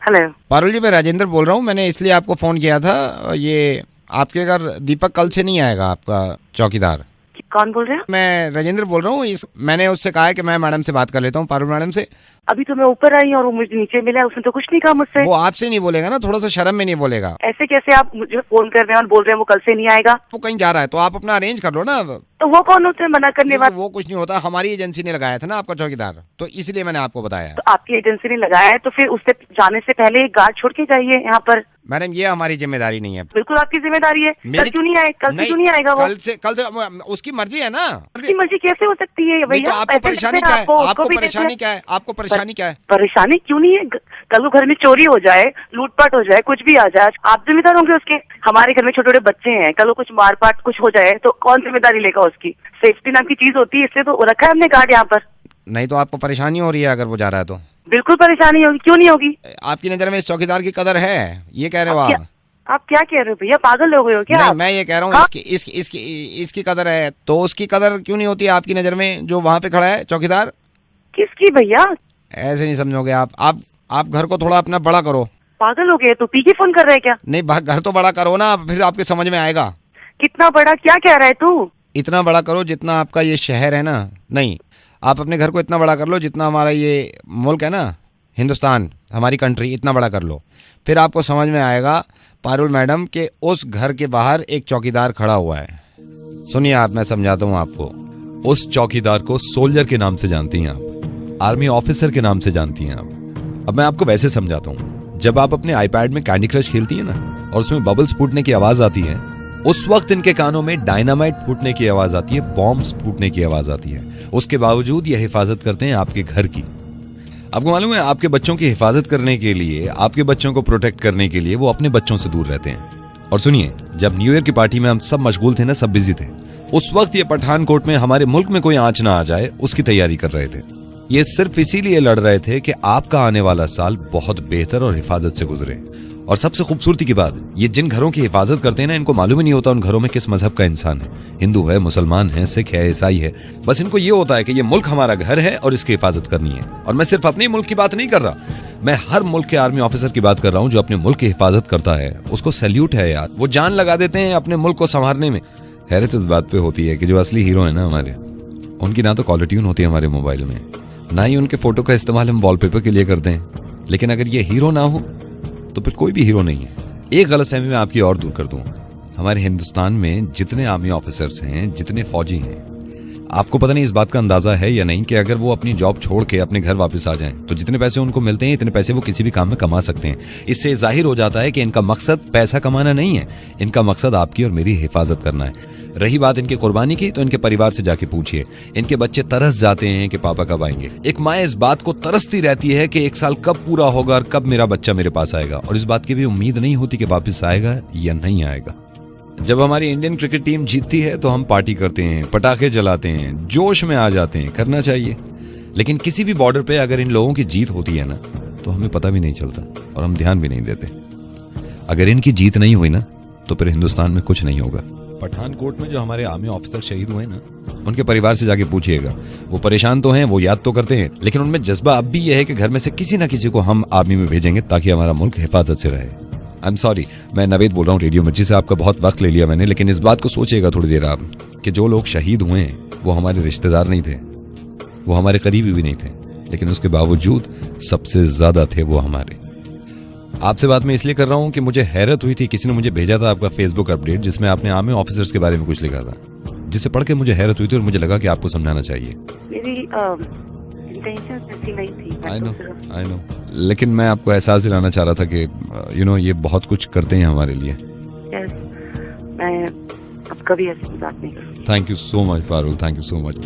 Hello Parul जी, मैं राजेंद्र बोल रहा हूँ। मैंने इसलिए आपको फ़ोन किया था, ये आपके घर दीपक कल से नहीं आएगा, आपका चौकीदार। कौन बोल रहे हैं? मैं राजेंद्र बोल रहा हूँ। मैंने उससे कहा है कि मैं मैडम से बात कर लेता हूँ, पारुल मैडम से। अभी तो मैं ऊपर आई और वो मुझे नीचे मिला, उसने तो कुछ नहीं कहा मुझसे। वो आपसे नहीं बोलेगा ना, थोड़ा सा शर्म में नहीं बोलेगा। ऐसे कैसे आप मुझे फोन कर रहे हैं और बोल रहे हैं वो कल से नहीं आएगा? वो कहीं जा रहा है तो आप अपना अरेंज कर लो ना। तो वो कौन होते हैं मना करने वाले? वो कुछ नहीं होता, हमारी एजेंसी ने लगाया था ना आपका चौकीदार, तो इसलिए मैंने आपको बताया। तो आपकी एजेंसी ने लगाया है तो फिर उससे जाने से पहले एक गार्ड छोड़ के जाइए यहाँ पर। मैडम, ये हमारी जिम्मेदारी नहीं है। बिल्कुल आपकी जिम्मेदारी है। कल क्यों नहीं आए? कल से क्यों नहीं आएगा वो? कल से उसकी मर्जी है ना। उसकी मर्जी कैसे हो सकती है नहीं तो भैया? आपको परेशानी क्या है? आपको परेशानी क्या है? आपको परेशानी क्या है? परेशानी क्यों नहीं है? कल को घर में चोरी हो जाए, लूटपाट हो जाए, कुछ भी आ जाए, आप जिम्मेदार होंगे उसके? हमारे घर में छोटे छोटे बच्चे हैं, कल को कुछ मारपाट कुछ हो जाए तो कौन जिम्मेदारी लेगा उसकी? सेफ्टी नाम की चीज होती है, इसलिए तो रखा है हमने गार्ड यहाँ पर। नहीं तो आपको परेशानी हो रही है अगर वो जा रहा है तो? बिल्कुल परेशानी होगी, क्यों नहीं होगी? आपकी नजर में इस चौकीदार की कदर है, ये कह रहे हो आप? आप क्या कह रहे हो भैया? पागल हो गए हो क्या? नहीं, मैं ये कह रहा हूँ इसकी कदर है तो उसकी कदर क्यों नहीं होती आपकी नजर में, जो वहाँ पे खड़ा है चौकीदार? किसकी भैया? ऐसे नहीं समझोगे आप घर को थोड़ा अपना बड़ा करो। पागल हो गए? तो पी के फोन कर रहे हैं क्या? नहीं, घर तो बड़ा करो ना, फिर आपके समझ में आएगा। कितना बड़ा? क्या कह रहा है तू? इतना बड़ा करो जितना आपका ये शहर है ना। नहीं, आप अपने घर को इतना बड़ा कर लो जितना हमारा ये मुल्क है ना, हिंदुस्तान, हमारी कंट्री, इतना बड़ा कर लो। फिर आपको समझ में आएगा पारुल मैडम के उस घर के बाहर एक चौकीदार खड़ा हुआ है। सुनिए आप, मैं समझाता हूँ आपको। उस चौकीदार को सोल्जर के नाम से जानती हैं आप, आर्मी ऑफिसर के नाम से जानती हैं आप। अब मैं आपको वैसे समझाता हूँ। जब आप अपने आईपैड में कैंडी क्रश खेलती है ना और उसमें बबल्स फूटने की आवाज आती है, उस वक्त इनके कानों में डायनामाइट फूटने की आवाज आती है, बॉम्ब्स फूटने की आवाज आती है। उसके बावजूद ये हिफाजत करते हैं आपके घर की। आपको मालूम है, आपके बच्चों की हिफाजत करने के लिए, आपके बच्चों को प्रोटेक्ट करने के लिए वो अपने बच्चों से दूर रहते हैं। और सुनिए, जब न्यू ईयर की पार्टी में हम सब मशगूल थे ना, सब बिजी थे, उस वक्त ये पठानकोट में हमारे मुल्क में कोई आंच ना आ जाए उसकी तैयारी कर रहे थे। ये सिर्फ इसीलिए लड़ रहे थे कि आपका आने वाला साल बहुत बेहतर और हिफाजत से गुजरे। और सबसे खूबसूरती की बात, ये जिन घरों की हिफाजत करते हैं ना, इनको मालूम ही नहीं होता उन घरों में किस मजहब का इंसान है। हिंदू है, मुसलमान है, सिख है, ईसाई है। बस इनको ये होता है कि ये मुल्क हमारा घर है और इसकी हिफाजत करनी है। और मैं सिर्फ अपने मुल्क की बात नहीं कर रहा, मैं हर मुल्क के आर्मी ऑफिसर की बात कर रहा हूँ जो अपने मुल्क की हिफाजत करता है। उसको सैल्यूट है यार, वो जान लगा देते हैं अपने मुल्क को संवारने में। हैरत इस बात पे होती है कि जो असली हीरो है ना हमारे, उनकी ना तो कॉलर ट्यून होती है हमारे मोबाइल में, ना ही उनके फोटो का इस्तेमाल हम वॉलपेपर के लिए करते हैं। लेकिन अगर ये हीरो ना हो तो फिर कोई भी हीरो नहीं है। एक गलतफहमी मैं आपकी और दूर कर दूं, हमारे हिंदुस्तान में जितने आर्मी ऑफिसर्स हैं, जितने फौजी हैं, आपको पता नहीं इस बात का अंदाजा है या नहीं कि अगर वो अपनी जॉब छोड़ के अपने घर वापस आ जाएं तो जितने पैसे उनको मिलते हैं, इतने पैसे वो किसी भी काम में कमा सकते हैं। इससे जाहिर हो जाता है कि इनका मकसद पैसा कमाना नहीं है, इनका मकसद आपकी और मेरी हिफाजत करना है। रही बात इनकी कुर्बानी की, तो इनके परिवार से जाके पूछिए, इनके बच्चे तरस जाते हैं कि पापा कब आएंगे। एक माँ इस बात को तरसती रहती है कि एक साल कब पूरा होगा और कब मेरा बच्चा मेरे पास आएगा, और इस बात की भी उम्मीद नहीं होती कि वापस आएगा या नहीं आएगा। जब हमारी इंडियन क्रिकेट टीम जीतती है तो हम पार्टी करते हैं, पटाखे जलाते हैं, जोश में आ जाते हैं, करना चाहिए। लेकिन किसी भी बॉर्डर पे अगर इन लोगों की जीत होती है ना, तो हमें पता भी नहीं चलता और हम ध्यान भी नहीं देते। अगर इनकी जीत नहीं हुई ना, तो फिर हिंदुस्तान में कुछ नहीं होगा। पठानकोट में जो हमारे आर्मी ऑफिसर शहीद हुए ना, उनके परिवार से जाके पूछिएगा। वो परेशान तो हैं, वो याद तो करते हैं, लेकिन उनमें जज्बा अब भी यह है कि घर में से किसी ना किसी को हम आर्मी में भेजेंगे ताकि हमारा मुल्क हिफाजत से रहे। आई एम सॉरी, मैं नवेद बोल रहा हूँ रेडियो मिर्ची से, आपका बहुत वक्त ले लिया मैंने, लेकिन इस बात को सोचिएगा थोड़ी देर आप कि जो लोग शहीद हुए हैं वो हमारे रिश्तेदार नहीं थे, वो हमारे करीबी भी नहीं थे, लेकिन उसके बावजूद सबसे ज्यादा थे वो हमारे। आपसे बात मैं इसलिए कर रहा हूं कि मुझे हैरत हुई थी, किसी ने मुझे भेजा था आपका फेसबुक अपडेट जिसमें आपने आर्मी ऑफिसर्स के बारे में कुछ लिखा था, जिसे पढ़ के मुझे हैरत हुई थी और मुझे लगा कि आपको समझाना चाहिए। मेरी इंटेंशन ऐसी नहीं थी। आई नो, लेकिन मैं आपको एहसास दिलाना चाह रहा था कि ये बहुत कुछ करते हैं हमारे लिए। मैं अब कभी ऐसी बात नहीं करूँगी। Thank you so much Parul, thank you so much.